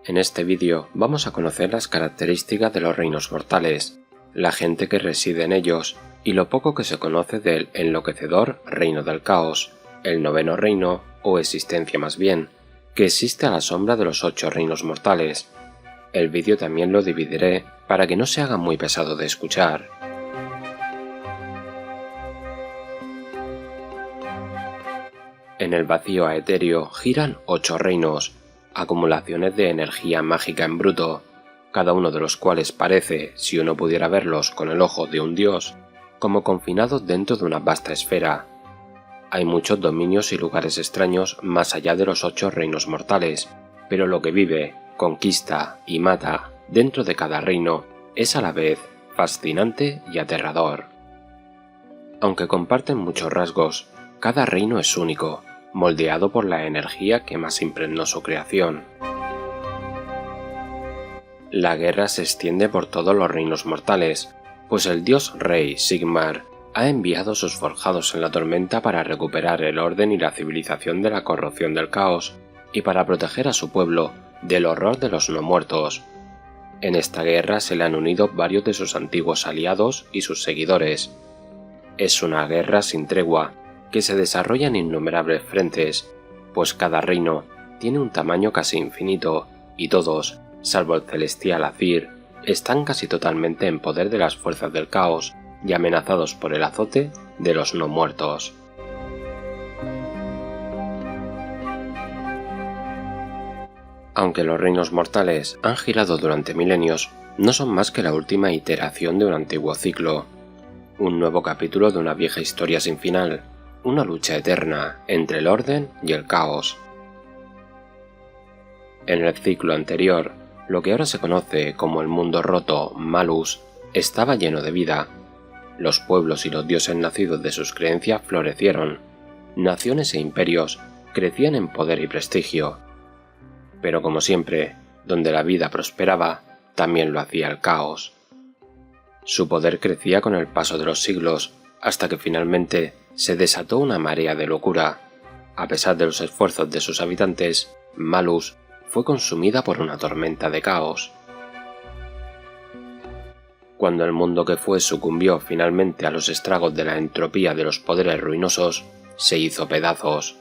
En este vídeo vamos a conocer las características de los reinos mortales, la gente que reside en ellos y lo poco que se conoce del enloquecedor reino del caos, el noveno reino, o existencia más bien, que existe a la sombra de los 8 reinos mortales. El vídeo también lo dividiré para que no se haga muy pesado de escuchar. En el vacío aetéreo giran 8 reinos, acumulaciones de energía mágica en bruto, cada uno de los cuales parece, si uno pudiera verlos con el ojo de un dios, como confinados dentro de una vasta esfera. Hay muchos dominios y lugares extraños más allá de los 8 reinos mortales, pero lo que vive, conquista y mata dentro de cada reino es a la vez fascinante y aterrador. Aunque comparten muchos rasgos, cada reino es único, moldeado por la energía que más impregnó su creación. La guerra se extiende por todos los reinos mortales, pues el dios rey Sigmar ha enviado sus forjados en la tormenta para recuperar el orden y la civilización de la corrupción del caos, y para proteger a su pueblo del horror de los no muertos. En esta guerra se le han unido varios de sus antiguos aliados y sus seguidores. Es una guerra sin tregua, que se desarrolla en innumerables frentes, pues cada reino tiene un tamaño casi infinito, y todos, salvo el celestial Azir, están casi totalmente en poder de las fuerzas del caos y amenazados por el azote de los no muertos. Aunque los reinos mortales han girado durante milenios, no son más que la última iteración de un antiguo ciclo, un nuevo capítulo de una vieja historia sin final, una lucha eterna entre el orden y el caos. En el ciclo anterior, lo que ahora se conoce como el mundo roto Malus estaba lleno de vida. Los pueblos y los dioses nacidos de sus creencias florecieron. Naciones e imperios crecían en poder y prestigio. Pero como siempre, donde la vida prosperaba, también lo hacía el caos. Su poder crecía con el paso de los siglos, hasta que finalmente se desató una marea de locura. A pesar de los esfuerzos de sus habitantes, Malus fue consumida por una tormenta de caos. Cuando el mundo que fue sucumbió finalmente a los estragos de la entropía de los poderes ruinosos, se hizo pedazos.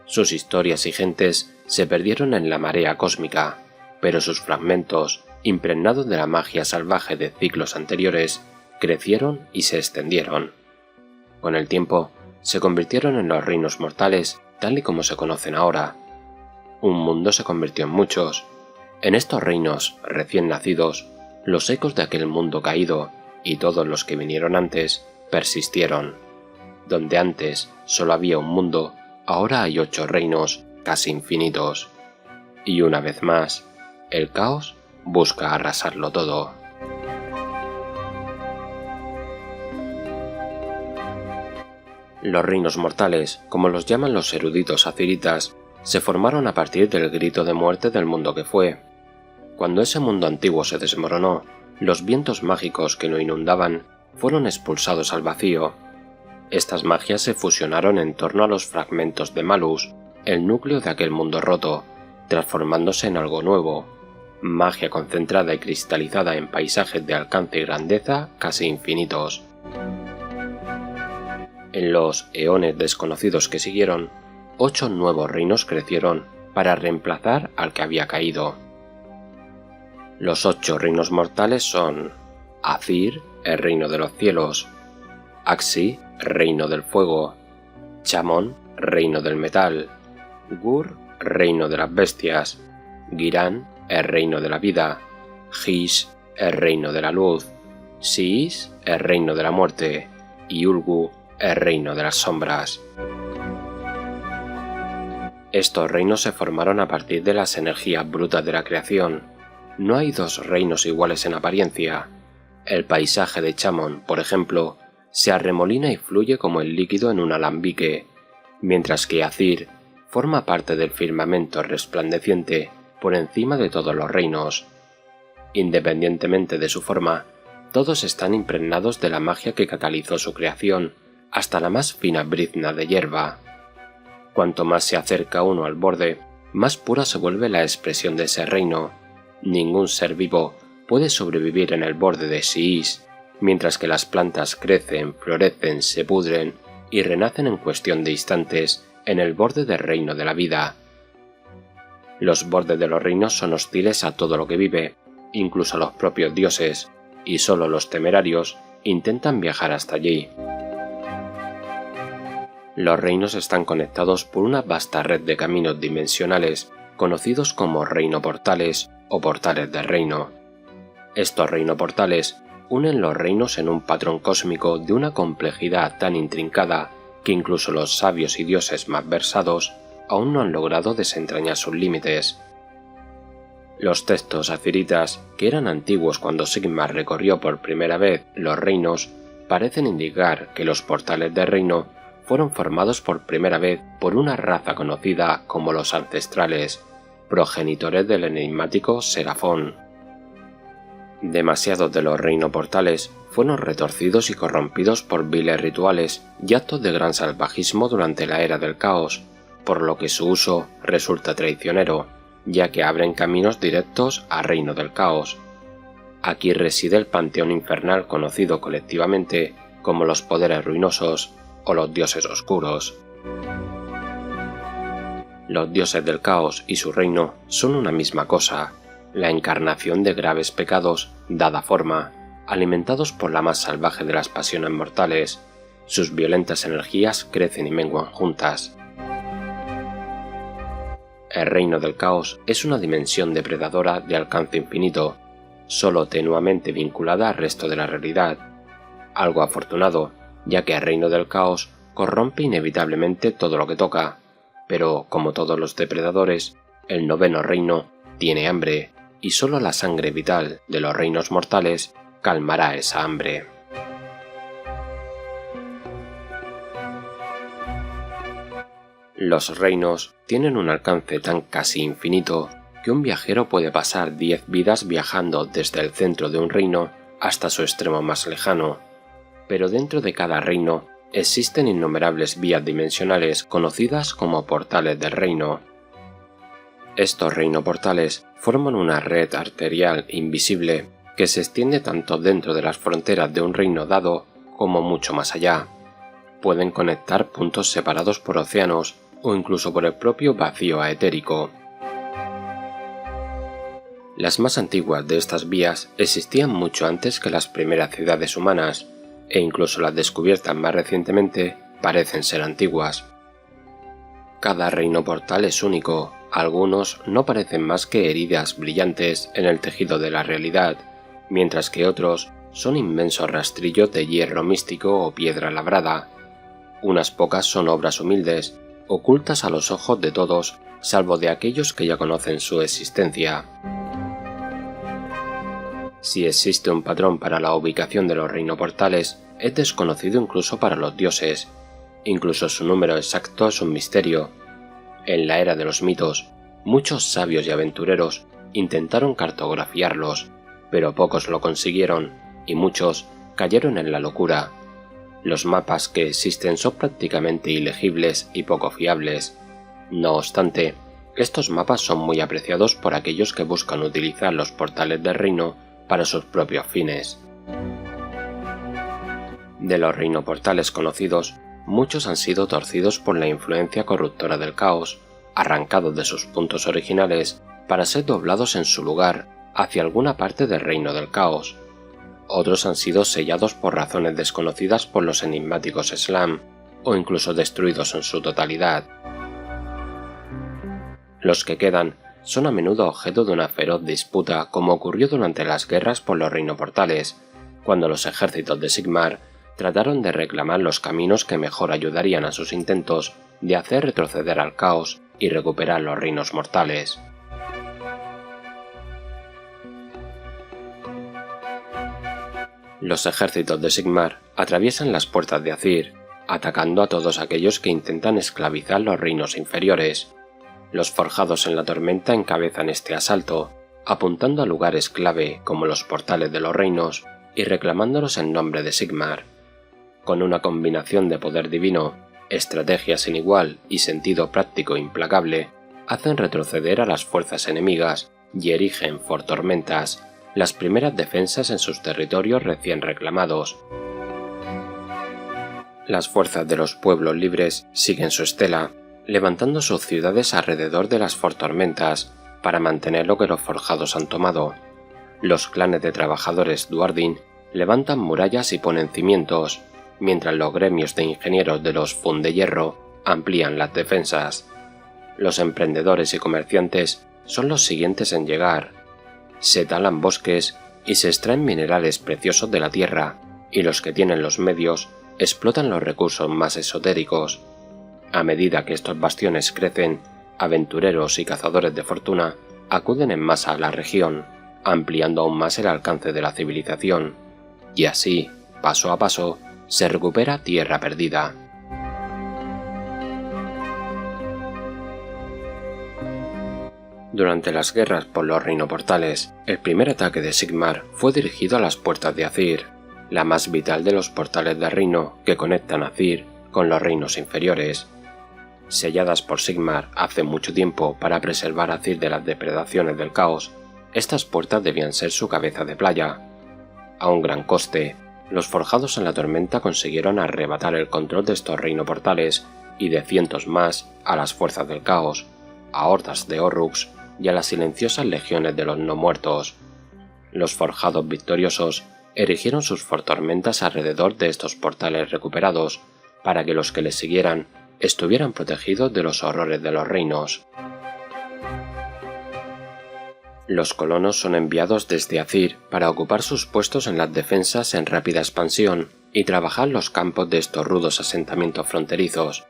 Sus historias y gentes se perdieron en la marea cósmica, pero sus fragmentos, impregnados de la magia salvaje de ciclos anteriores, crecieron y se extendieron. Con el tiempo, se convirtieron en los reinos mortales tal y como se conocen ahora. Un mundo se convirtió en muchos. En estos reinos recién nacidos, los ecos de aquel mundo caído y todos los que vinieron antes persistieron. Donde antes solo había un mundo, ahora hay 8 reinos casi infinitos. Y una vez más, el caos busca arrasarlo todo. Los reinos mortales, como los llaman los eruditos aziritas, se formaron a partir del grito de muerte del mundo que fue. Cuando ese mundo antiguo se desmoronó, los vientos mágicos que lo inundaban fueron expulsados al vacío. Estas magias se fusionaron en torno a los fragmentos de Malus, el núcleo de aquel mundo roto, transformándose en algo nuevo, magia concentrada y cristalizada en paisajes de alcance y grandeza casi infinitos. En los eones desconocidos que siguieron, 8 nuevos reinos crecieron para reemplazar al que había caído. Los 8 reinos mortales son Azir, el reino de los cielos; Axi, reino del fuego; Chamon, reino del metal; Gur, reino de las bestias; Giran, el reino de la vida; Gish, el reino de la luz; Siis, el reino de la muerte; y Ulgu, el reino de las sombras. Estos reinos se formaron a partir de las energías brutas de la creación. No hay 2 reinos iguales en apariencia. El paisaje de Chamon, por ejemplo, se arremolina y fluye como el líquido en un alambique, mientras que Azir forma parte del firmamento resplandeciente por encima de todos los reinos. Independientemente de su forma, todos están impregnados de la magia que catalizó su creación, hasta la más fina brizna de hierba. Cuanto más se acerca uno al borde, más pura se vuelve la expresión de ese reino, Ningún ser vivo puede sobrevivir en el borde de Siís, mientras que las plantas crecen, florecen, se pudren y renacen en cuestión de instantes en el borde del reino de la vida. Los bordes de los reinos son hostiles a todo lo que vive, incluso a los propios dioses, y solo los temerarios intentan viajar hasta allí. Los reinos están conectados por una vasta red de caminos dimensionales, conocidos como reino-portales o portales del reino. Estos reino-portales unen los reinos en un patrón cósmico de una complejidad tan intrincada que incluso los sabios y dioses más versados aún no han logrado desentrañar sus límites. Los textos aziritas, que eran antiguos cuando Sigmar recorrió por primera vez los reinos, parecen indicar que los portales del reino fueron formados por primera vez por una raza conocida como los ancestrales, progenitores del enigmático Serafón. Demasiados de los reino-portales fueron retorcidos y corrompidos por viles rituales y actos de gran salvajismo durante la Era del Caos, por lo que su uso resulta traicionero, ya que abren caminos directos al Reino del Caos. Aquí reside el panteón infernal conocido colectivamente como los poderes ruinosos o los dioses oscuros. Los dioses del caos y su reino son una misma cosa, la encarnación de graves pecados dada forma, alimentados por la más salvaje de las pasiones mortales. Sus violentas energías crecen y menguan juntas. El reino del caos es una dimensión depredadora de alcance infinito, solo tenuamente vinculada al resto de la realidad. Algo afortunado, ya que el reino del caos corrompe inevitablemente todo lo que toca, pero como todos los depredadores, el noveno reino tiene hambre, y solo la sangre vital de los reinos mortales calmará esa hambre. Los reinos tienen un alcance tan casi infinito que un viajero puede pasar 10 vidas viajando desde el centro de un reino hasta su extremo más lejano, pero dentro de cada reino existen innumerables vías dimensionales conocidas como portales del reino. Estos reino-portales forman una red arterial invisible que se extiende tanto dentro de las fronteras de un reino dado como mucho más allá. Pueden conectar puntos separados por océanos o incluso por el propio vacío aetérico. Las más antiguas de estas vías existían mucho antes que las primeras ciudades humanas, e incluso las descubiertas más recientemente parecen ser antiguas. Cada reino portal es único, algunos no parecen más que heridas brillantes en el tejido de la realidad, mientras que otros son inmensos rastrillos de hierro místico o piedra labrada. Unas pocas son obras humildes, ocultas a los ojos de todos, salvo de aquellos que ya conocen su existencia. Si existe un patrón para la ubicación de los reino-portales, es desconocido incluso para los dioses. Incluso su número exacto es un misterio. En la era de los mitos, muchos sabios y aventureros intentaron cartografiarlos, pero pocos lo consiguieron y muchos cayeron en la locura. Los mapas que existen son prácticamente ilegibles y poco fiables. No obstante, estos mapas son muy apreciados por aquellos que buscan utilizar los portales del reino para sus propios fines. De los reino-portales conocidos, muchos han sido torcidos por la influencia corruptora del caos, arrancados de sus puntos originales para ser doblados en su lugar hacia alguna parte del reino del caos. Otros han sido sellados por razones desconocidas por los enigmáticos Slam, o incluso destruidos en su totalidad. Los que quedan son a menudo objeto de una feroz disputa, como ocurrió durante las guerras por los reino-portales, cuando los ejércitos de Sigmar trataron de reclamar los caminos que mejor ayudarían a sus intentos de hacer retroceder al caos y recuperar los reinos mortales. Los ejércitos de Sigmar atraviesan las puertas de Azyr, atacando a todos aquellos que intentan esclavizar los reinos inferiores. Los forjados en la tormenta encabezan este asalto, apuntando a lugares clave como los portales de los reinos y reclamándolos en nombre de Sigmar. Con una combinación de poder divino, estrategia sin igual y sentido práctico implacable, hacen retroceder a las fuerzas enemigas y erigen fortormentas, las primeras defensas en sus territorios recién reclamados. Las fuerzas de los pueblos libres siguen su estela, levantando sus ciudades alrededor de las fortormentas para mantener lo que los forjados han tomado. Los clanes de trabajadores Duardin levantan murallas y ponen cimientos, mientras los gremios de ingenieros de los Fundehierro amplían las defensas. Los emprendedores y comerciantes son los siguientes en llegar. Se talan bosques y se extraen minerales preciosos de la tierra, y los que tienen los medios explotan los recursos más esotéricos. A medida que estos bastiones crecen, aventureros y cazadores de fortuna acuden en masa a la región, ampliando aún más el alcance de la civilización, y así, paso a paso, se recupera tierra perdida. Durante las guerras por los reinoportales, el primer ataque de Sigmar fue dirigido a las puertas de Azyr, la más vital de los portales de reino que conectan Azyr con los reinos inferiores. Selladas por Sigmar hace mucho tiempo para preservar a Azyr de las depredaciones del caos, estas puertas debían ser su cabeza de playa. A un gran coste, los forjados en la tormenta consiguieron arrebatar el control de estos reinoportales y de cientos más a las fuerzas del caos, a hordas de Orruks y a las silenciosas legiones de los no muertos. Los forjados victoriosos erigieron sus fortormentas alrededor de estos portales recuperados, para que los que les siguieran estuvieran protegidos de los horrores de los reinos. Los colonos son enviados desde Azyr para ocupar sus puestos en las defensas en rápida expansión y trabajar los campos de estos rudos asentamientos fronterizos.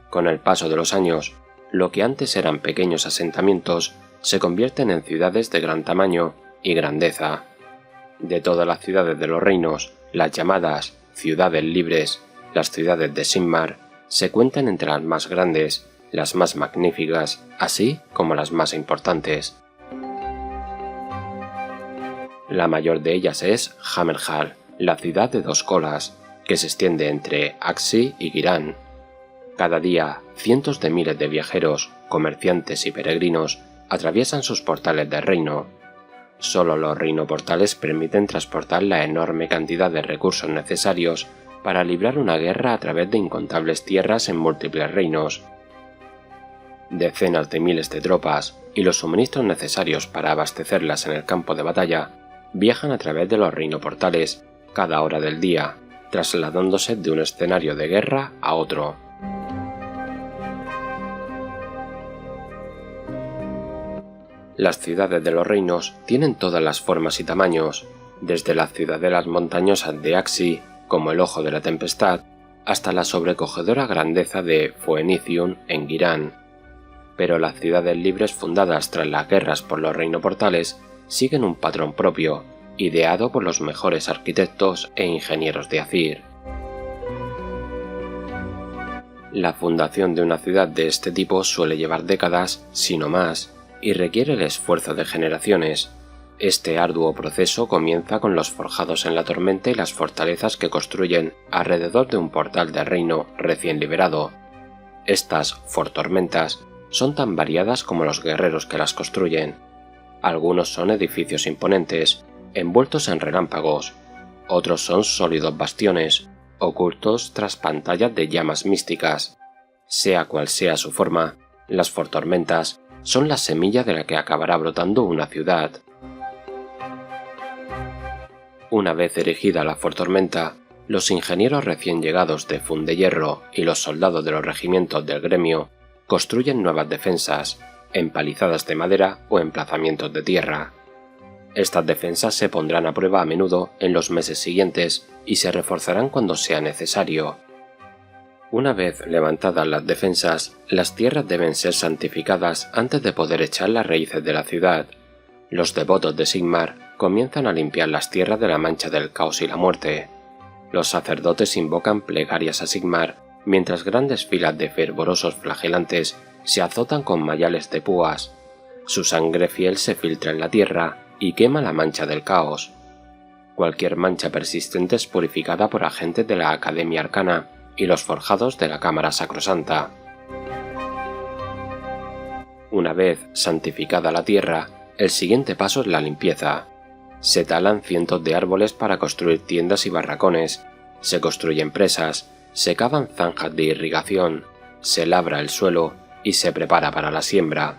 Con el paso de los años, lo que antes eran pequeños asentamientos se convierten en ciudades de gran tamaño y grandeza. De todas las ciudades de los reinos, las llamadas ciudades libres, las ciudades de Sigmar, se cuentan entre las más grandes, las más magníficas, así como las más importantes. La mayor de ellas es Hammerhall, la ciudad de dos colas, que se extiende entre Axi y Ghyran. Cada día, cientos de miles de viajeros, comerciantes y peregrinos atraviesan sus portales del reino. Solo los reinoportales permiten transportar la enorme cantidad de recursos necesarios para librar una guerra a través de incontables tierras en múltiples reinos. Decenas de miles de tropas y los suministros necesarios para abastecerlas en el campo de batalla viajan a través de los reinoportales cada hora del día, trasladándose de un escenario de guerra a otro. Las ciudades de los reinos tienen todas las formas y tamaños, desde las ciudadelas montañosas de Axi, como el Ojo de la Tempestad, hasta la sobrecogedora grandeza de Phoenicium en Ghyran. Pero las ciudades libres fundadas tras las guerras por los reinoportales siguen un patrón propio, ideado por los mejores arquitectos e ingenieros de Azyr. La fundación de una ciudad de este tipo suele llevar décadas, si no más, y requiere el esfuerzo de generaciones. Este arduo proceso comienza con los forjados en la tormenta y las fortalezas que construyen alrededor de un portal de reino recién liberado. Estas fortormentas son tan variadas como los guerreros que las construyen. Algunos son edificios imponentes, envueltos en relámpagos, otros son sólidos bastiones, ocultos tras pantallas de llamas místicas. Sea cual sea su forma, las fortormentas son la semilla de la que acabará brotando una ciudad. Una vez erigida la fortormenta, los ingenieros recién llegados de Fundehierro y los soldados de los regimientos del gremio construyen nuevas defensas, empalizadas de madera o emplazamientos de tierra. Estas defensas se pondrán a prueba a menudo en los meses siguientes y se reforzarán cuando sea necesario. Una vez levantadas las defensas, las tierras deben ser santificadas antes de poder echar las raíces de la ciudad. Los devotos de Sigmar comienzan a limpiar las tierras de la mancha del caos y la muerte. Los sacerdotes invocan plegarias a Sigmar, mientras grandes filas de fervorosos flagelantes se azotan con mayales de púas. Su sangre fiel se filtra en la tierra y quema la mancha del caos. Cualquier mancha persistente es purificada por agentes de la Academia Arcana y los forjados de la Cámara Sacrosanta. Una vez santificada la tierra, el siguiente paso es la limpieza. Se talan cientos de árboles para construir tiendas y barracones, se construyen presas, se cavan zanjas de irrigación, se labra el suelo y se prepara para la siembra.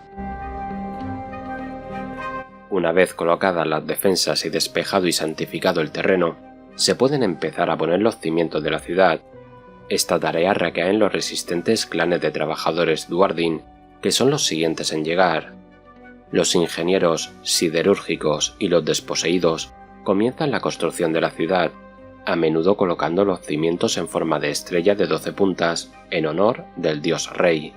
Una vez colocadas las defensas y despejado y santificado el terreno, se pueden empezar a poner los cimientos de la ciudad. Esta tarea recae en los resistentes clanes de trabajadores Duardin, que son los siguientes en llegar. Los ingenieros siderúrgicos y los desposeídos comienzan la construcción de la ciudad, a menudo colocando los cimientos en forma de estrella de 12 puntas en honor del dios rey.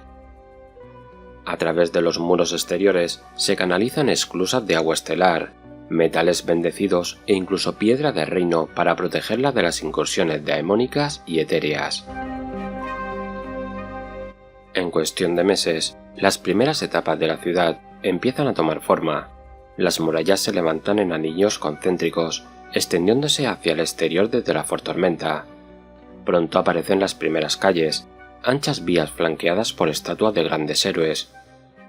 A través de los muros exteriores se canalizan esclusas de agua estelar, metales bendecidos e incluso piedra de reino para protegerla de las incursiones daemónicas y etéreas. En cuestión de meses, las primeras etapas de la ciudad empiezan a tomar forma. Las murallas se levantan en anillos concéntricos, extendiéndose hacia el exterior desde la Fortormenta. Pronto aparecen las primeras calles, anchas vías flanqueadas por estatuas de grandes héroes.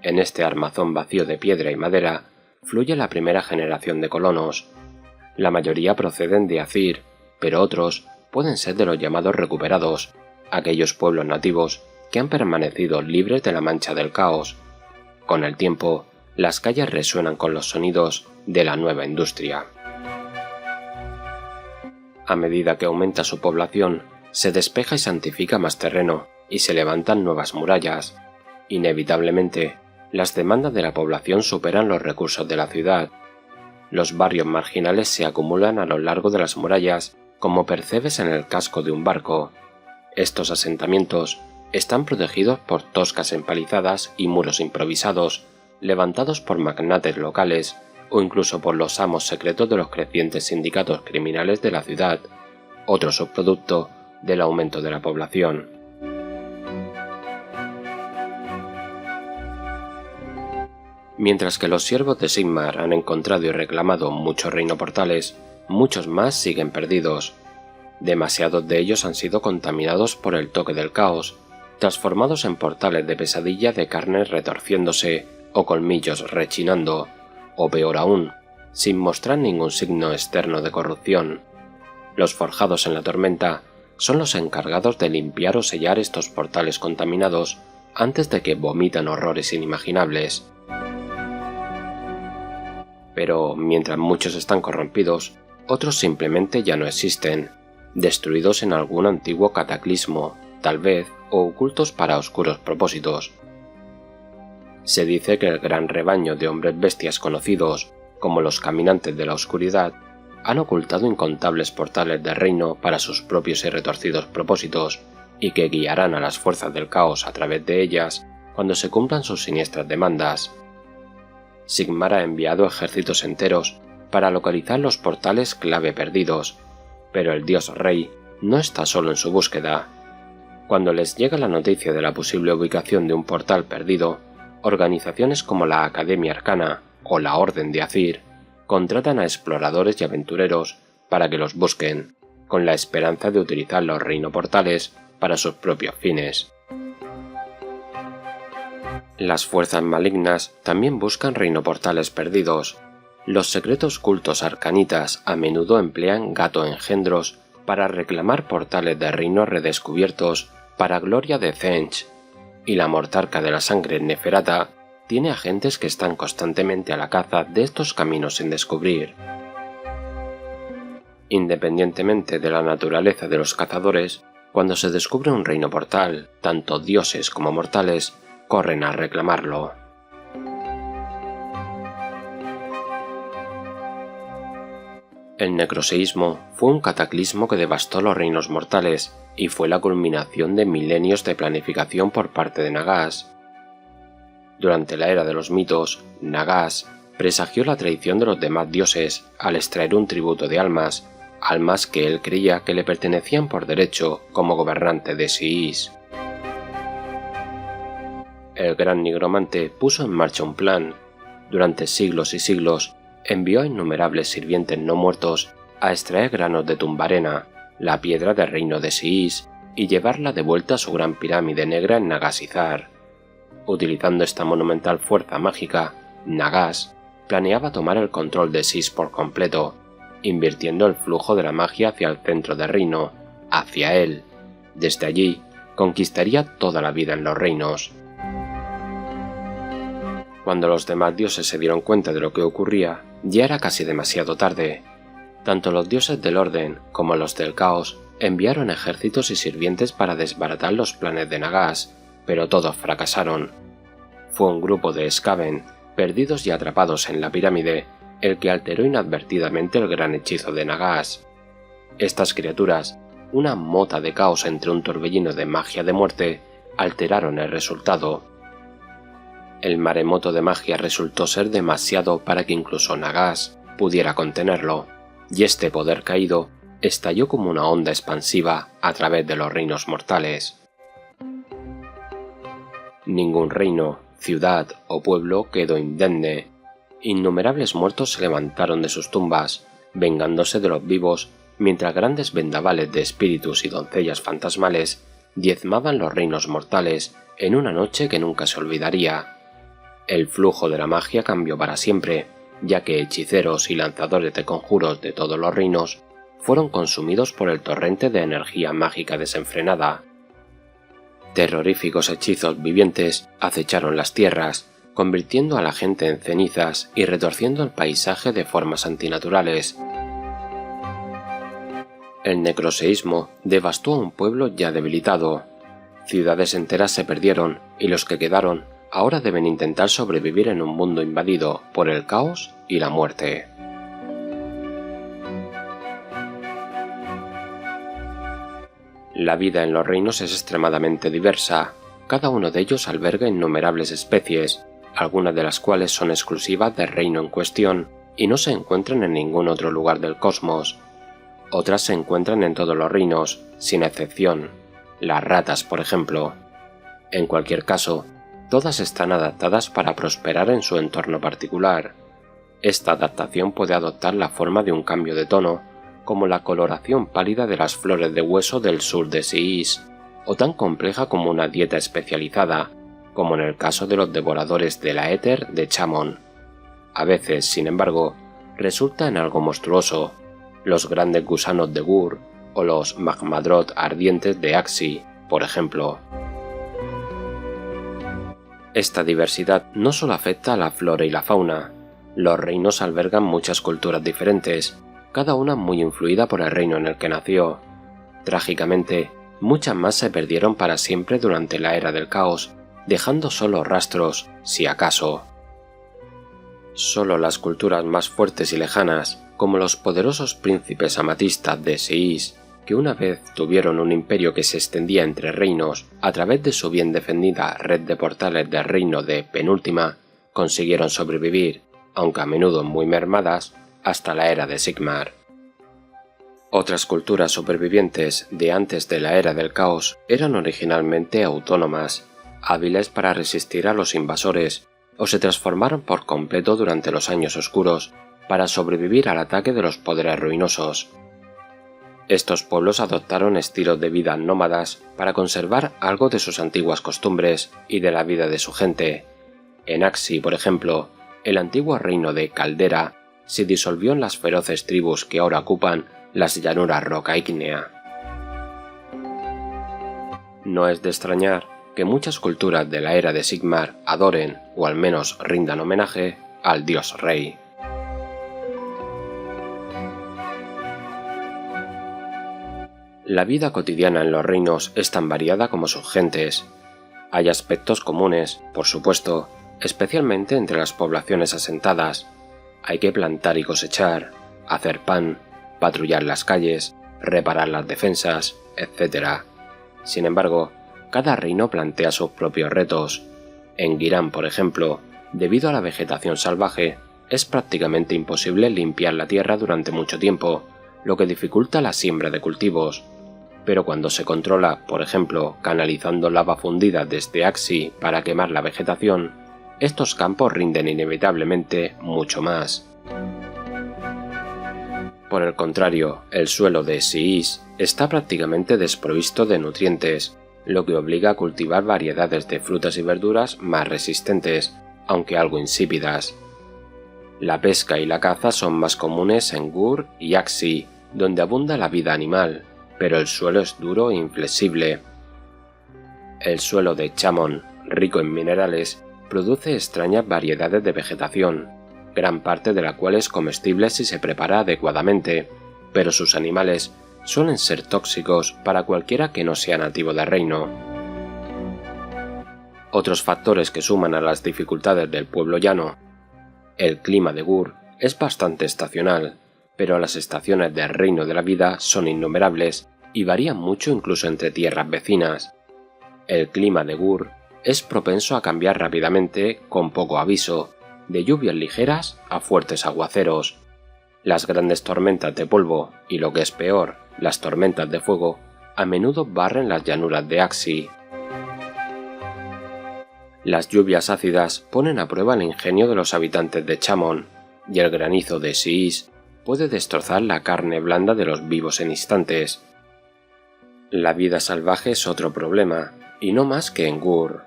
En este armazón vacío de piedra y madera fluye la primera generación de colonos. La mayoría proceden de Azir, pero otros pueden ser de los llamados recuperados, aquellos pueblos nativos que han permanecido libres de la mancha del caos. Con el tiempo, las calles resuenan con los sonidos de la nueva industria. A medida que aumenta su población, se despeja y santifica más terreno, y se levantan nuevas murallas. Inevitablemente, las demandas de la población superan los recursos de la ciudad. Los barrios marginales se acumulan a lo largo de las murallas como percebes en el casco de un barco. Estos asentamientos están protegidos por toscas empalizadas y muros improvisados, levantados por magnates locales o incluso por los amos secretos de los crecientes sindicatos criminales de la ciudad, otro subproducto del aumento de la población. Mientras que los siervos de Sigmar han encontrado y reclamado muchos reinoportales, muchos más siguen perdidos. Demasiados de ellos han sido contaminados por el toque del caos, transformados en portales de pesadilla de carnes retorciéndose o colmillos rechinando, o peor aún, sin mostrar ningún signo externo de corrupción. Los forjados en la tormenta son los encargados de limpiar o sellar estos portales contaminados antes de que vomitan horrores inimaginables. Pero mientras muchos están corrompidos, otros simplemente ya no existen, destruidos en algún antiguo cataclismo, tal vez, o ocultos para oscuros propósitos. Se dice que el gran rebaño de hombres bestias conocidos, como los caminantes de la oscuridad, han ocultado incontables portales de reino para sus propios y retorcidos propósitos, y que guiarán a las fuerzas del caos a través de ellas cuando se cumplan sus siniestras demandas. Sigmar ha enviado ejércitos enteros para localizar los portales clave perdidos, pero el dios rey no está solo en su búsqueda. Cuando les llega la noticia de la posible ubicación de un portal perdido, organizaciones como la Academia Arcana o la Orden de Azir contratan a exploradores y aventureros para que los busquen, con la esperanza de utilizar los reinoportales para sus propios fines. Las fuerzas malignas también buscan reinoportales perdidos. Los secretos cultos arcanitas a menudo emplean gato engendros para reclamar portales de reino redescubiertos para gloria de Tzench, y la mortarca de la sangre neferata tiene agentes que están constantemente a la caza de estos caminos sin descubrir. Independientemente de la naturaleza de los cazadores, cuando se descubre un reino portal, tanto dioses como mortales corren a reclamarlo. El necroseísmo fue un cataclismo que devastó los reinos mortales y fue la culminación de milenios de planificación por parte de Nagas. Durante la era de los mitos, Nagas presagió la traición de los demás dioses al extraer un tributo de almas que él creía que le pertenecían por derecho como gobernante de Siis. El gran nigromante puso en marcha un plan. Durante siglos y siglos, envió a innumerables sirvientes no muertos a extraer granos de Tumbarena, la piedra del reino de Siis, y llevarla de vuelta a su gran pirámide negra en Nagasizar. Utilizando esta monumental fuerza mágica, Nagas planeaba tomar el control de Sis por completo, invirtiendo el flujo de la magia hacia el centro del reino, hacia él. Desde allí, conquistaría toda la vida en los reinos. Cuando los demás dioses se dieron cuenta de lo que ocurría, ya era casi demasiado tarde. Tanto los dioses del orden como los del caos enviaron ejércitos y sirvientes para desbaratar los planes de Nagash, pero todos fracasaron. Fue un grupo de Skaven, perdidos y atrapados en la pirámide, el que alteró inadvertidamente el gran hechizo de Nagash. Estas criaturas, una mota de caos entre un torbellino de magia de muerte, alteraron el resultado. El maremoto de magia resultó ser demasiado para que incluso Nagash pudiera contenerlo, y este poder caído estalló como una onda expansiva a través de los reinos mortales. Ningún reino, ciudad o pueblo quedó indemne. Innumerables muertos se levantaron de sus tumbas, vengándose de los vivos, mientras grandes vendavales de espíritus y doncellas fantasmales diezmaban los reinos mortales en una noche que nunca se olvidaría. El flujo de la magia cambió para siempre, ya que hechiceros y lanzadores de conjuros de todos los reinos fueron consumidos por el torrente de energía mágica desenfrenada. Terroríficos hechizos vivientes acecharon las tierras, convirtiendo a la gente en cenizas y retorciendo el paisaje de formas antinaturales. El necroseísmo devastó a un pueblo ya debilitado. Ciudades enteras se perdieron y los que quedaron ahora deben intentar sobrevivir en un mundo invadido por el caos y la muerte. La vida en los reinos es extremadamente diversa. Cada uno de ellos alberga innumerables especies, algunas de las cuales son exclusivas del reino en cuestión y no se encuentran en ningún otro lugar del cosmos. Otras se encuentran en todos los reinos, sin excepción. Las ratas, por ejemplo. En cualquier caso, todas están adaptadas para prosperar en su entorno particular. Esta adaptación puede adoptar la forma de un cambio de tono, como la coloración pálida de las flores de hueso del sur de Siis, o tan compleja como una dieta especializada, como en el caso de los devoradores de la éter de Chamon. A veces, sin embargo, resulta en algo monstruoso, los grandes gusanos de Gur o los magmadrot ardientes de Axi, por ejemplo. Esta diversidad no solo afecta a la flora y la fauna. Los reinos albergan muchas culturas diferentes, cada una muy influida por el reino en el que nació. Trágicamente, muchas más se perdieron para siempre durante la era del caos, dejando solo rastros, si acaso. Solo las culturas más fuertes y lejanas, como los poderosos príncipes amatistas de Siis, que una vez tuvieron un imperio que se extendía entre reinos a través de su bien defendida red de portales del reino de Penúltima, consiguieron sobrevivir, aunque a menudo muy mermadas, hasta la era de Sigmar. Otras culturas supervivientes de antes de la era del caos eran originalmente autónomas, hábiles para resistir a los invasores, o se transformaron por completo durante los años oscuros para sobrevivir al ataque de los poderes ruinosos. Estos pueblos adoptaron estilos de vida nómadas para conservar algo de sus antiguas costumbres y de la vida de su gente. En Axi, por ejemplo, el antiguo reino de Caldera se disolvió en las feroces tribus que ahora ocupan las llanuras roca ígnea. No es de extrañar que muchas culturas de la era de Sigmar adoren, o al menos rindan homenaje, al dios rey. La vida cotidiana en los reinos es tan variada como sus gentes. Hay aspectos comunes, por supuesto, especialmente entre las poblaciones asentadas. Hay que plantar y cosechar, hacer pan, patrullar las calles, reparar las defensas, etc. Sin embargo, cada reino plantea sus propios retos. En Girán, por ejemplo, debido a la vegetación salvaje, es prácticamente imposible limpiar la tierra durante mucho tiempo, lo que dificulta la siembra de cultivos. Pero cuando se controla, por ejemplo, canalizando lava fundida desde Axi para quemar la vegetación, estos campos rinden inevitablemente mucho más. Por el contrario, el suelo de Siis está prácticamente desprovisto de nutrientes, lo que obliga a cultivar variedades de frutas y verduras más resistentes, aunque algo insípidas. La pesca y la caza son más comunes en Gur y Axi, donde abunda la vida animal, pero el suelo es duro e inflexible. El suelo de Chamon, rico en minerales, produce extrañas variedades de vegetación, gran parte de la cual es comestible si se prepara adecuadamente, pero sus animales suelen ser tóxicos para cualquiera que no sea nativo del reino. Otros factores que suman a las dificultades del pueblo llano. El clima de Gur es bastante estacional, pero las estaciones del reino de la vida son innumerables y varían mucho incluso entre tierras vecinas. El clima de Gur es propenso a cambiar rápidamente con poco aviso, de lluvias ligeras a fuertes aguaceros. Las grandes tormentas de polvo y, lo que es peor, las tormentas de fuego, a menudo barren las llanuras de Axi. Las lluvias ácidas ponen a prueba el ingenio de los habitantes de Chamon, y el granizo de Siis puede destrozar la carne blanda de los vivos en instantes. La vida salvaje es otro problema, y no más que en Gur.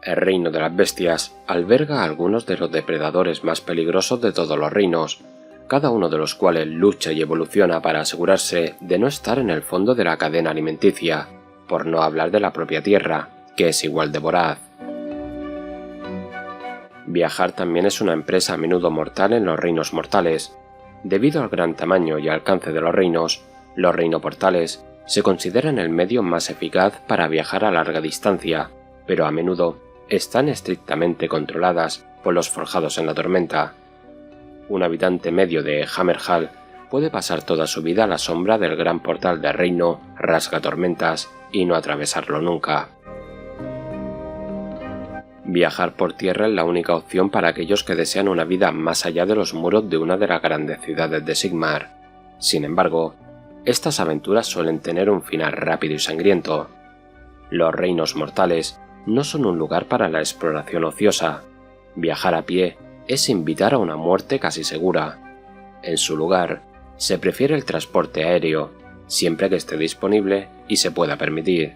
El reino de las bestias alberga a algunos de los depredadores más peligrosos de todos los reinos, cada uno de los cuales lucha y evoluciona para asegurarse de no estar en el fondo de la cadena alimenticia, por no hablar de la propia tierra, que es igual de voraz. Viajar también es una empresa a menudo mortal en los reinos mortales. Debido al gran tamaño y alcance de los reinoportales se consideran el medio más eficaz para viajar a larga distancia, pero a menudo están estrictamente controladas por los forjados en la tormenta. Un habitante medio de Hammerhall puede pasar toda su vida a la sombra del gran portal del reino rasgatormentas y no atravesarlo nunca. Viajar por tierra es la única opción para aquellos que desean una vida más allá de los muros de una de las grandes ciudades de Sigmar. Sin embargo, estas aventuras suelen tener un final rápido y sangriento. Los reinos mortales no son un lugar para la exploración ociosa. Viajar a pie es invitar a una muerte casi segura. En su lugar, se prefiere el transporte aéreo, siempre que esté disponible y se pueda permitir.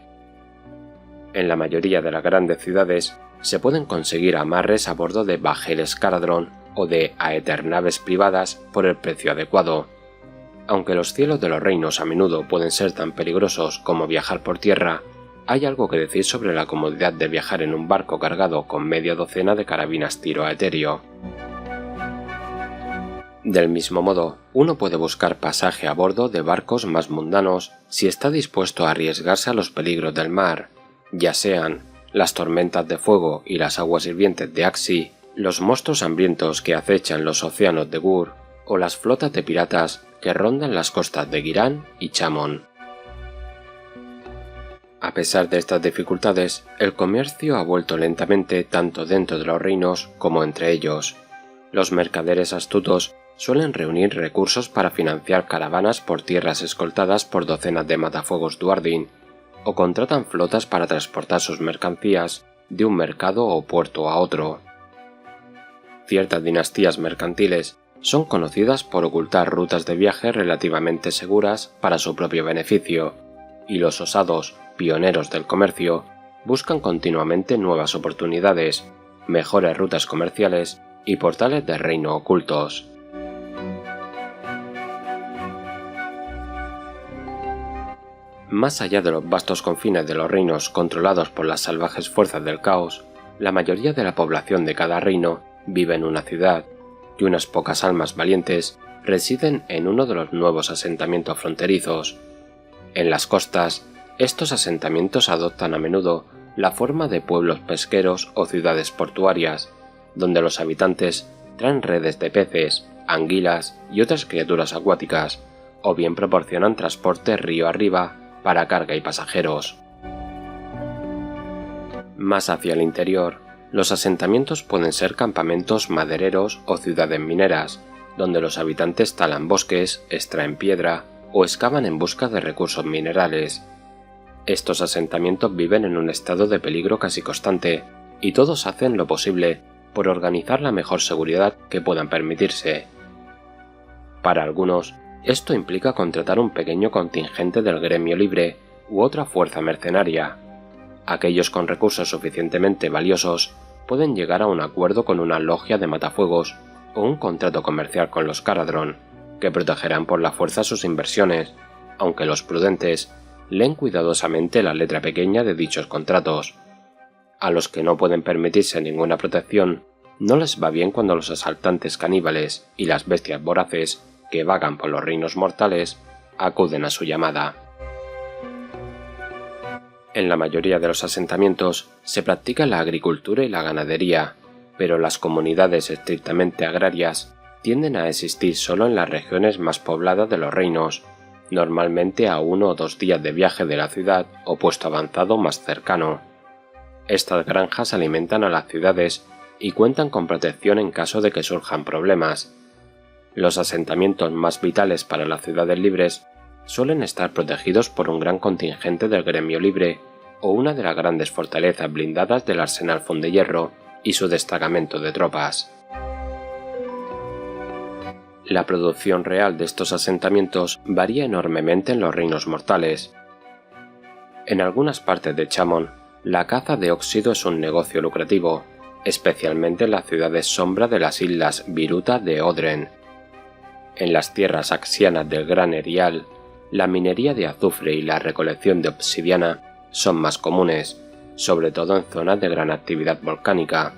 En la mayoría de las grandes ciudades se pueden conseguir amarres a bordo de bajeles Caradron o de aeternaves privadas por el precio adecuado. Aunque los cielos de los reinos a menudo pueden ser tan peligrosos como viajar por tierra, hay algo que decir sobre la comodidad de viajar en un barco cargado con media docena de carabinas tiro aéreo. Del mismo modo, uno puede buscar pasaje a bordo de barcos más mundanos si está dispuesto a arriesgarse a los peligros del mar, ya sean las tormentas de fuego y las aguas hirvientes de Axi, los monstruos hambrientos que acechan los océanos de Gur, o las flotas de piratas que rondan las costas de Girán y Chamon. A pesar de estas dificultades, el comercio ha vuelto lentamente tanto dentro de los reinos como entre ellos. Los mercaderes astutos suelen reunir recursos para financiar caravanas por tierras escoltadas por docenas de matafuegos Duardin, o contratan flotas para transportar sus mercancías de un mercado o puerto a otro. Ciertas dinastías mercantiles son conocidas por ocultar rutas de viaje relativamente seguras para su propio beneficio, y los osados pioneros del comercio buscan continuamente nuevas oportunidades, mejores rutas comerciales y portales de reino ocultos. Más allá de los vastos confines de los reinos controlados por las salvajes fuerzas del caos, la mayoría de la población de cada reino vive en una ciudad, y unas pocas almas valientes residen en uno de los nuevos asentamientos fronterizos. En las costas, estos asentamientos adoptan a menudo la forma de pueblos pesqueros o ciudades portuarias, donde los habitantes traen redes de peces, anguilas y otras criaturas acuáticas, o bien proporcionan transporte río arriba para carga y pasajeros. Más hacia el interior, los asentamientos pueden ser campamentos madereros o ciudades mineras, donde los habitantes talan bosques, extraen piedra o excavan en busca de recursos minerales. Estos asentamientos viven en un estado de peligro casi constante, y todos hacen lo posible por organizar la mejor seguridad que puedan permitirse. Para algunos, esto implica contratar un pequeño contingente del gremio libre u otra fuerza mercenaria. Aquellos con recursos suficientemente valiosos pueden llegar a un acuerdo con una logia de matafuegos o un contrato comercial con los Caradhran, que protegerán por la fuerza sus inversiones, aunque los prudentes leen cuidadosamente la letra pequeña de dichos contratos. A los que no pueden permitirse ninguna protección, no les va bien cuando los asaltantes caníbales y las bestias voraces que vagan por los reinos mortales acuden a su llamada. En la mayoría de los asentamientos se practica la agricultura y la ganadería, pero las comunidades estrictamente agrarias tienden a existir solo en las regiones más pobladas de los reinos, normalmente a 1 o 2 días de viaje de la ciudad o puesto avanzado más cercano. Estas granjas alimentan a las ciudades y cuentan con protección en caso de que surjan problemas. Los asentamientos más vitales para las ciudades libres suelen estar protegidos por un gran contingente del gremio libre o una de las grandes fortalezas blindadas del arsenal Fondehierro y su destacamento de tropas. La producción real de estos asentamientos varía enormemente en los reinos mortales. En algunas partes de Chamon, la caza de óxido es un negocio lucrativo, especialmente en las ciudades sombra de las islas Viruta de Odren. En las tierras axianas del Gran Erial, la minería de azufre y la recolección de obsidiana son más comunes, sobre todo en zonas de gran actividad volcánica.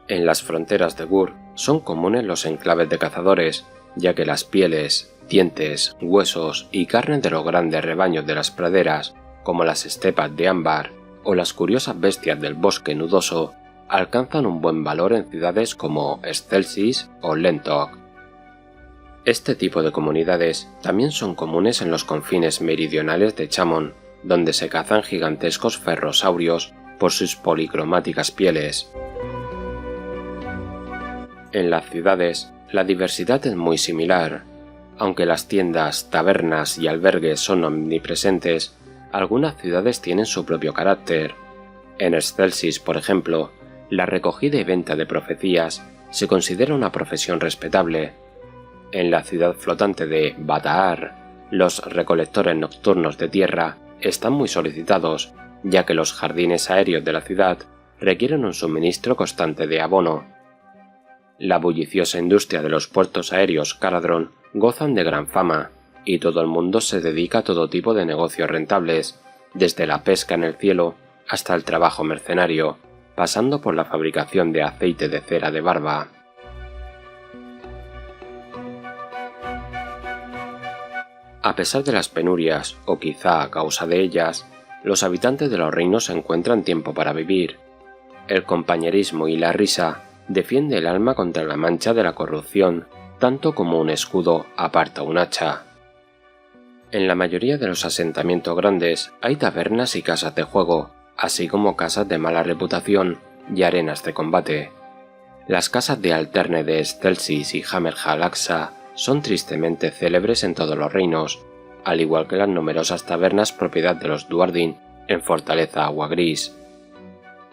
En las fronteras de Gur son comunes los enclaves de cazadores, ya que las pieles, dientes, huesos y carne de los grandes rebaños de las praderas, como las estepas de ámbar o las curiosas bestias del bosque nudoso, alcanzan un buen valor en ciudades como Excelsis o Lentok. Este tipo de comunidades también son comunes en los confines meridionales de Chamon, donde se cazan gigantescos ferrosaurios por sus policromáticas pieles. En las ciudades, la diversidad es muy similar. Aunque las tiendas, tabernas y albergues son omnipresentes, algunas ciudades tienen su propio carácter. En Excelsis, por ejemplo, la recogida y venta de profecías se considera una profesión respetable. En la ciudad flotante de Bataar, los recolectores nocturnos de tierra están muy solicitados, ya que los jardines aéreos de la ciudad requieren un suministro constante de abono. La bulliciosa industria de los puertos aéreos Caradhran gozan de gran fama, y todo el mundo se dedica a todo tipo de negocios rentables, desde la pesca en el cielo hasta el trabajo mercenario, pasando por la fabricación de aceite de cera de barba. A pesar de las penurias, o quizá a causa de ellas, los habitantes de los reinos encuentran tiempo para vivir. El compañerismo y la risa defiende el alma contra la mancha de la corrupción, tanto como un escudo aparta un hacha. En la mayoría de los asentamientos grandes hay tabernas y casas de juego, así como casas de mala reputación y arenas de combate. Las casas de Alterne de Excelsis y Hammerhall Aqsa son tristemente célebres en todos los reinos, al igual que las numerosas tabernas propiedad de los Duardin en Fortaleza Agua Gris.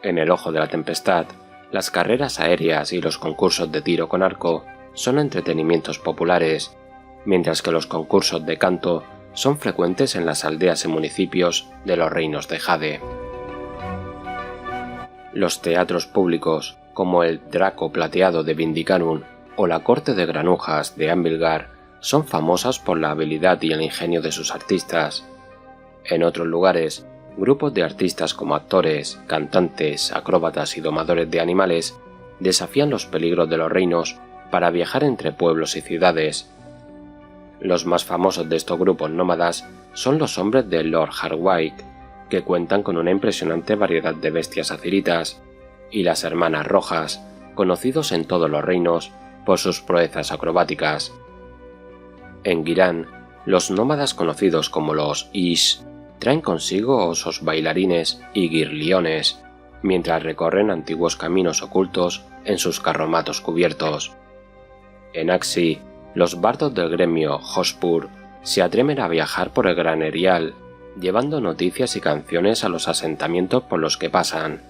En el Ojo de la Tempestad, las carreras aéreas y los concursos de tiro con arco son entretenimientos populares, mientras que los concursos de canto son frecuentes en las aldeas y municipios de los reinos de Jade. Los teatros públicos, como el Draco Plateado de Vindicanum o la Corte de Granujas de Anvilgar, son famosas por la habilidad y el ingenio de sus artistas. En otros lugares, grupos de artistas como actores, cantantes, acróbatas y domadores de animales desafían los peligros de los reinos para viajar entre pueblos y ciudades. Los más famosos de estos grupos nómadas son los hombres de Lord Hardwick, que cuentan con una impresionante variedad de bestias aziritas, y las Hermanas Rojas, conocidos en todos los reinos por sus proezas acrobáticas. En Girán, los nómadas conocidos como los Ish traen consigo osos bailarines y guirliones, mientras recorren antiguos caminos ocultos en sus carromatos cubiertos. En Axi, los bardos del gremio Hospur se atreven a viajar por el Gran Erial, llevando noticias y canciones a los asentamientos por los que pasan.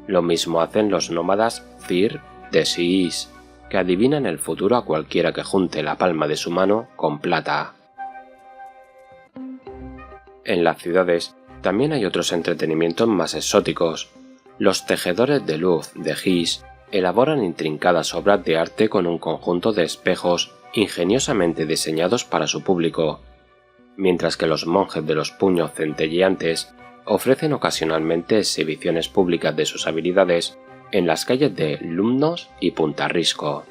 Lo mismo hacen los nómadas Zir de Siis, que adivinan el futuro a cualquiera que junte la palma de su mano con plata. En las ciudades también hay otros entretenimientos más exóticos. Los tejedores de luz de Gis elaboran intrincadas obras de arte con un conjunto de espejos ingeniosamente diseñados para su público, mientras que los monjes de los puños centelleantes ofrecen ocasionalmente exhibiciones públicas de sus habilidades en las calles de Lumnos y Punta Risco.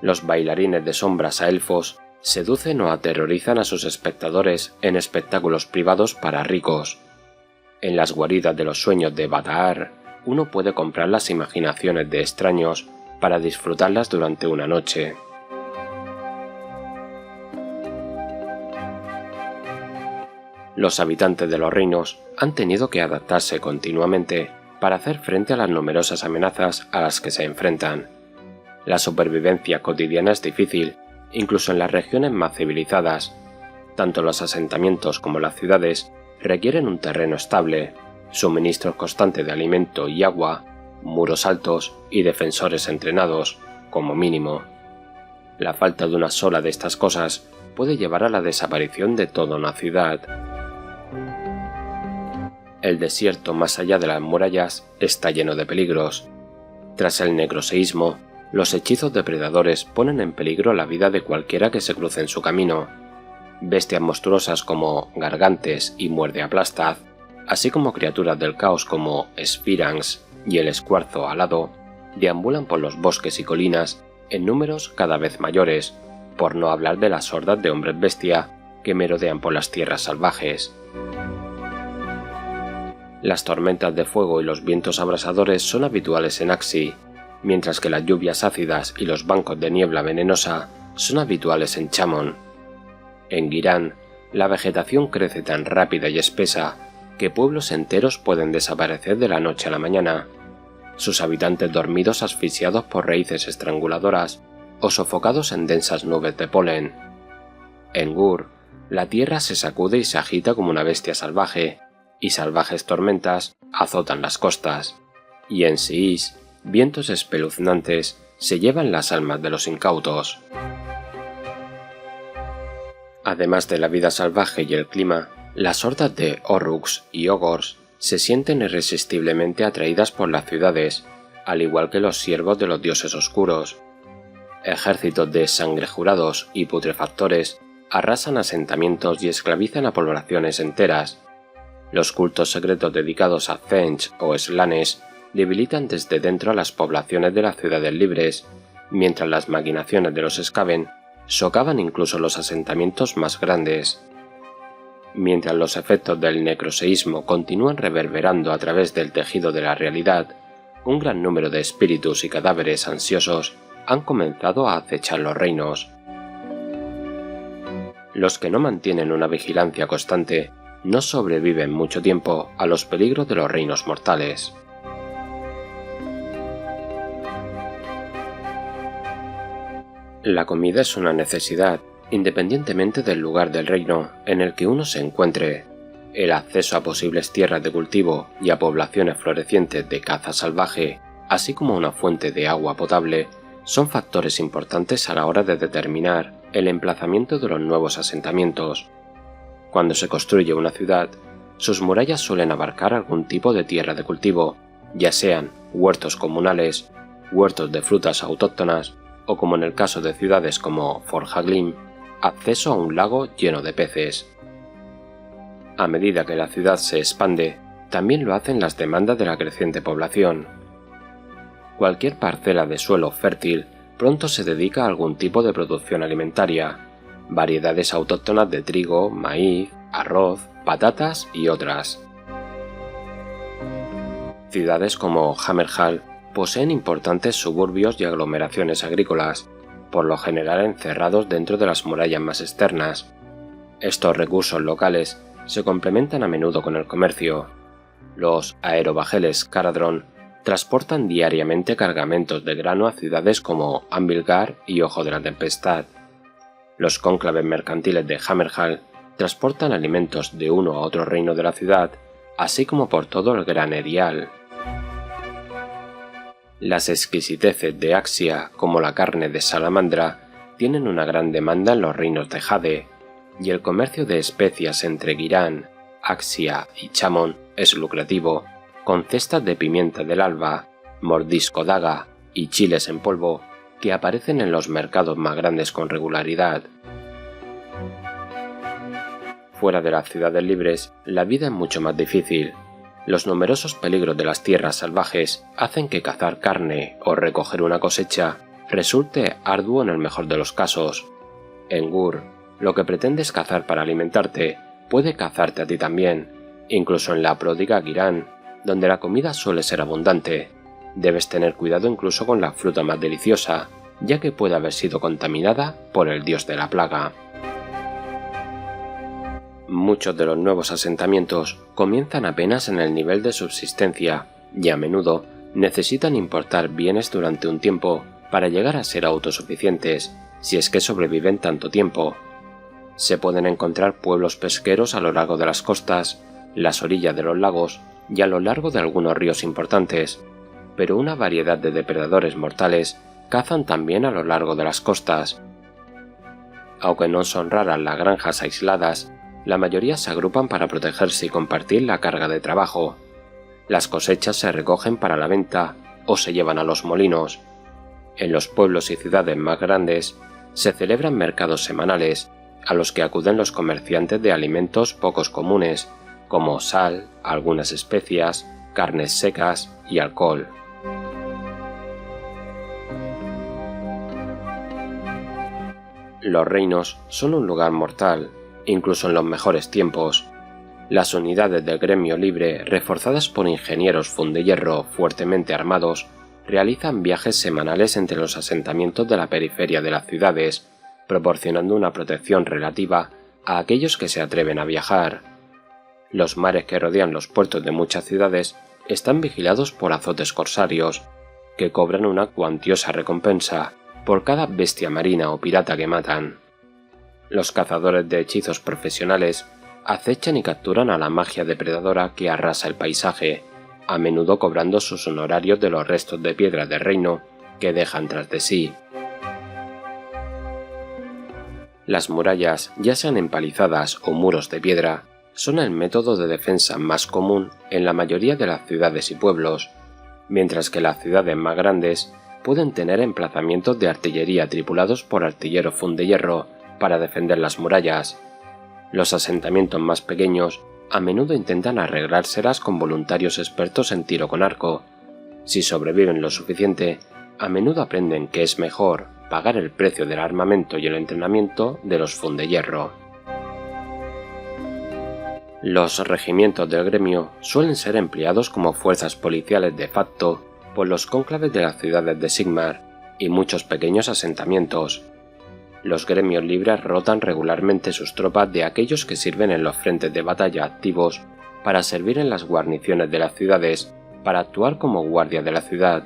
Los bailarines de sombras a elfos seducen o aterrorizan a sus espectadores en espectáculos privados para ricos. En las guaridas de los sueños de Bataar, uno puede comprar las imaginaciones de extraños para disfrutarlas durante una noche. Los habitantes de los reinos han tenido que adaptarse continuamente para hacer frente a las numerosas amenazas a las que se enfrentan. La supervivencia cotidiana es difícil, incluso en las regiones más civilizadas. Tanto los asentamientos como las ciudades requieren un terreno estable, suministros constantes de alimento y agua, muros altos y defensores entrenados, como mínimo. La falta de una sola de estas cosas puede llevar a la desaparición de toda una ciudad. El desierto más allá de las murallas está lleno de peligros. Tras el necroseísmo, los hechizos depredadores ponen en peligro la vida de cualquiera que se cruce en su camino. Bestias monstruosas como gargantes y muerde-aplastad, así como criaturas del caos como Sphiranx y el escuarzo alado, deambulan por los bosques y colinas en números cada vez mayores, por no hablar de las hordas de hombres bestia que merodean por las tierras salvajes. Las tormentas de fuego y los vientos abrasadores son habituales en Axi, mientras que las lluvias ácidas y los bancos de niebla venenosa son habituales en Chamon. En Girán, la vegetación crece tan rápida y espesa que pueblos enteros pueden desaparecer de la noche a la mañana, sus habitantes dormidos asfixiados por raíces estranguladoras o sofocados en densas nubes de polen. En Gur, la tierra se sacude y se agita como una bestia salvaje, y salvajes tormentas azotan las costas, y en Siís, vientos espeluznantes se llevan las almas de los incautos. Además de la vida salvaje y el clima, las hordas de Orruks y Ogors se sienten irresistiblemente atraídas por las ciudades, al igual que los siervos de los dioses oscuros. Ejércitos de sangrejurados y putrefactores arrasan asentamientos y esclavizan a poblaciones enteras. Los cultos secretos dedicados a Tzench o Slanes debilitan desde dentro a las poblaciones de las ciudades libres, mientras las maquinaciones de los Skaven socavan incluso los asentamientos más grandes. Mientras los efectos del necroseísmo continúan reverberando a través del tejido de la realidad, un gran número de espíritus y cadáveres ansiosos han comenzado a acechar los reinos. Los que no mantienen una vigilancia constante no sobreviven mucho tiempo a los peligros de los reinos mortales. La comida es una necesidad, independientemente del lugar del reino en el que uno se encuentre. El acceso a posibles tierras de cultivo y a poblaciones florecientes de caza salvaje, así como una fuente de agua potable, son factores importantes a la hora de determinar el emplazamiento de los nuevos asentamientos. Cuando se construye una ciudad, sus murallas suelen abarcar algún tipo de tierra de cultivo, ya sean huertos comunales, huertos de frutas autóctonas o, como en el caso de ciudades como Forjaglim, acceso a un lago lleno de peces. A medida que la ciudad se expande, también lo hacen las demandas de la creciente población. Cualquier parcela de suelo fértil pronto se dedica a algún tipo de producción alimentaria, variedades autóctonas de trigo, maíz, arroz, patatas y otras. Ciudades como Hammerhall poseen importantes suburbios y aglomeraciones agrícolas, por lo general encerrados dentro de las murallas más externas. Estos recursos locales se complementan a menudo con el comercio. Los aerobajeles Caradron transportan diariamente cargamentos de grano a ciudades como Anvilgar y Ojo de la Tempestad. Los cónclaves mercantiles de Hammerhall transportan alimentos de uno a otro reino de la ciudad, así como por todo el granerial. Las exquisiteces de Axia, como la carne de salamandra, tienen una gran demanda en los reinos de Jade, y el comercio de especias entre Girán, Axia y Chamon es lucrativo, con cestas de pimienta del alba, mordisco daga y chiles en polvo que aparecen en los mercados más grandes con regularidad. Fuera de las ciudades libres, la vida es mucho más difícil. Los numerosos peligros de las tierras salvajes hacen que cazar carne o recoger una cosecha resulte arduo en el mejor de los casos. En Gur, lo que pretendes cazar para alimentarte puede cazarte a ti también, incluso en la pródiga Girán, donde la comida suele ser abundante. Debes tener cuidado incluso con la fruta más deliciosa, ya que puede haber sido contaminada por el dios de la plaga. Muchos de los nuevos asentamientos comienzan apenas en el nivel de subsistencia y a menudo necesitan importar bienes durante un tiempo para llegar a ser autosuficientes, si es que sobreviven tanto tiempo. Se pueden encontrar pueblos pesqueros a lo largo de las costas, las orillas de los lagos y a lo largo de algunos ríos importantes, pero una variedad de depredadores mortales cazan también a lo largo de las costas. Aunque no son raras las granjas aisladas, la mayoría se agrupan para protegerse y compartir la carga de trabajo. Las cosechas se recogen para la venta o se llevan a los molinos. En los pueblos y ciudades más grandes se celebran mercados semanales a los que acuden los comerciantes de alimentos pocos comunes, como sal, algunas especias, carnes secas y alcohol. Los reinos son un lugar mortal, incluso en los mejores tiempos. Las unidades del gremio libre, reforzadas por ingenieros fundehierro fuertemente armados, realizan viajes semanales entre los asentamientos de la periferia de las ciudades, proporcionando una protección relativa a aquellos que se atreven a viajar. Los mares que rodean los puertos de muchas ciudades están vigilados por azotes corsarios, que cobran una cuantiosa recompensa por cada bestia marina o pirata que matan. Los cazadores de hechizos profesionales acechan y capturan a la magia depredadora que arrasa el paisaje, a menudo cobrando sus honorarios de los restos de piedra del reino que dejan tras de sí. Las murallas, ya sean empalizadas o muros de piedra, son el método de defensa más común en la mayoría de las ciudades y pueblos, mientras que las ciudades más grandes pueden tener emplazamientos de artillería tripulados por artilleros fundehierro para defender las murallas. Los asentamientos más pequeños a menudo intentan arreglárselas con voluntarios expertos en tiro con arco. Si sobreviven lo suficiente, a menudo aprenden que es mejor pagar el precio del armamento y el entrenamiento de los fundehierro. Los regimientos del gremio suelen ser empleados como fuerzas policiales de facto por los cónclaves de las ciudades de Sigmar y muchos pequeños asentamientos. Los gremios libres rotan regularmente sus tropas de aquellos que sirven en los frentes de batalla activos para servir en las guarniciones de las ciudades, para actuar como guardia de la ciudad.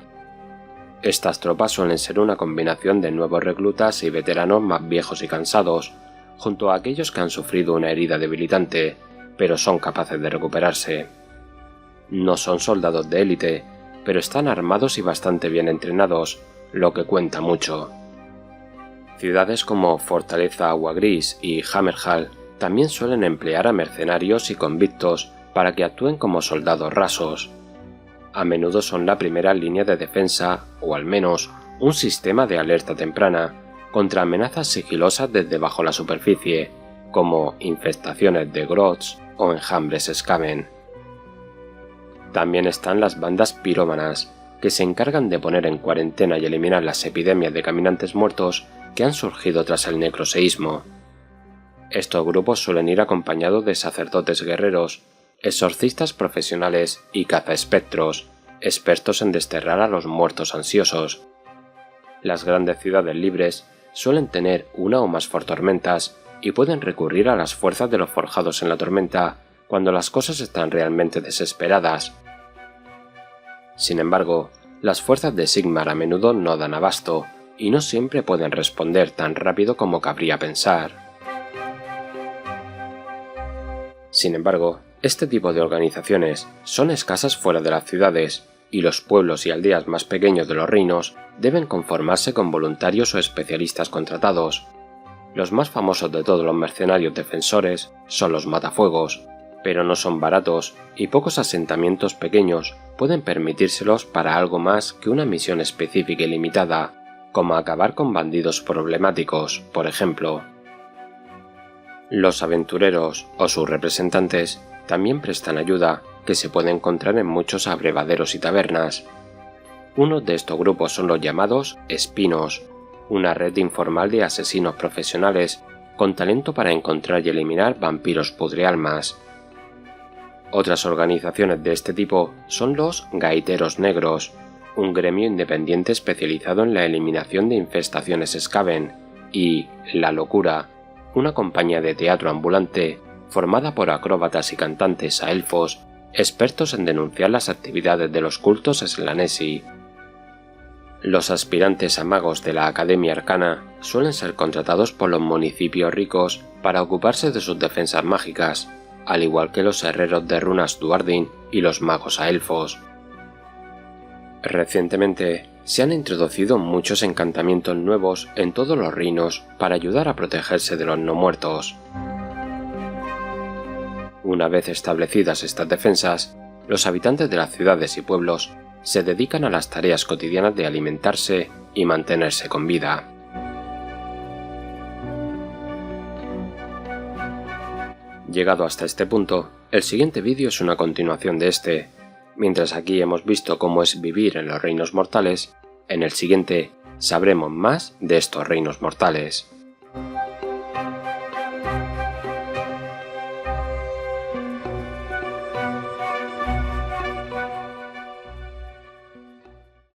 Estas tropas suelen ser una combinación de nuevos reclutas y veteranos más viejos y cansados, junto a aquellos que han sufrido una herida debilitante, pero son capaces de recuperarse. No son soldados de élite, pero están armados y bastante bien entrenados, lo que cuenta mucho. Ciudades como Fortaleza Agua Gris y Hammerhall también suelen emplear a mercenarios y convictos para que actúen como soldados rasos. A menudo son la primera línea de defensa, o al menos un sistema de alerta temprana, contra amenazas sigilosas desde bajo la superficie, como infestaciones de grots o enjambres Skaven. También están las bandas pirómanas, que se encargan de poner en cuarentena y eliminar las epidemias de caminantes muertos que han surgido tras el necroseísmo. Estos grupos suelen ir acompañados de sacerdotes guerreros, exorcistas profesionales y cazaespectros, expertos en desterrar a los muertos ansiosos. Las grandes ciudades libres suelen tener una o más fortormentas y pueden recurrir a las fuerzas de los forjados en la tormenta cuando las cosas están realmente desesperadas. Sin embargo, las fuerzas de Sigmar a menudo no dan abasto y no siempre pueden responder tan rápido como cabría pensar. Sin embargo, este tipo de organizaciones son escasas fuera de las ciudades, y los pueblos y aldeas más pequeños de los reinos deben conformarse con voluntarios o especialistas contratados. Los más famosos de todos los mercenarios defensores son los matafuegos. pero no son baratos y pocos asentamientos pequeños pueden permitírselos para algo más que una misión específica y limitada, como acabar con bandidos problemáticos, por ejemplo. Los aventureros o sus representantes también prestan ayuda, que se puede encontrar en muchos abrevaderos y tabernas. Uno de estos grupos son los llamados espinos, una red informal de asesinos profesionales con talento para encontrar y eliminar vampiros pudrialmas. Otras organizaciones de este tipo son los gaiteros negros, un gremio independiente especializado en la eliminación de infestaciones Skaven, y La Locura, una compañía de teatro ambulante formada por acróbatas y cantantes a elfos, expertos en denunciar las actividades de los cultos Slanesi. Los aspirantes a magos de la Academia Arcana suelen ser contratados por los municipios ricos para ocuparse de sus defensas mágicas, al igual que los herreros de runas Duardin y los magos a elfos. Recientemente se han introducido muchos encantamientos nuevos en todos los reinos para ayudar a protegerse de los no muertos. Una vez establecidas estas defensas, los habitantes de las ciudades y pueblos se dedican a las tareas cotidianas de alimentarse y mantenerse con vida. Llegado hasta este punto, el siguiente vídeo es una continuación de este. Mientras aquí hemos visto cómo es vivir en los reinos mortales, en el siguiente sabremos más de estos reinos mortales.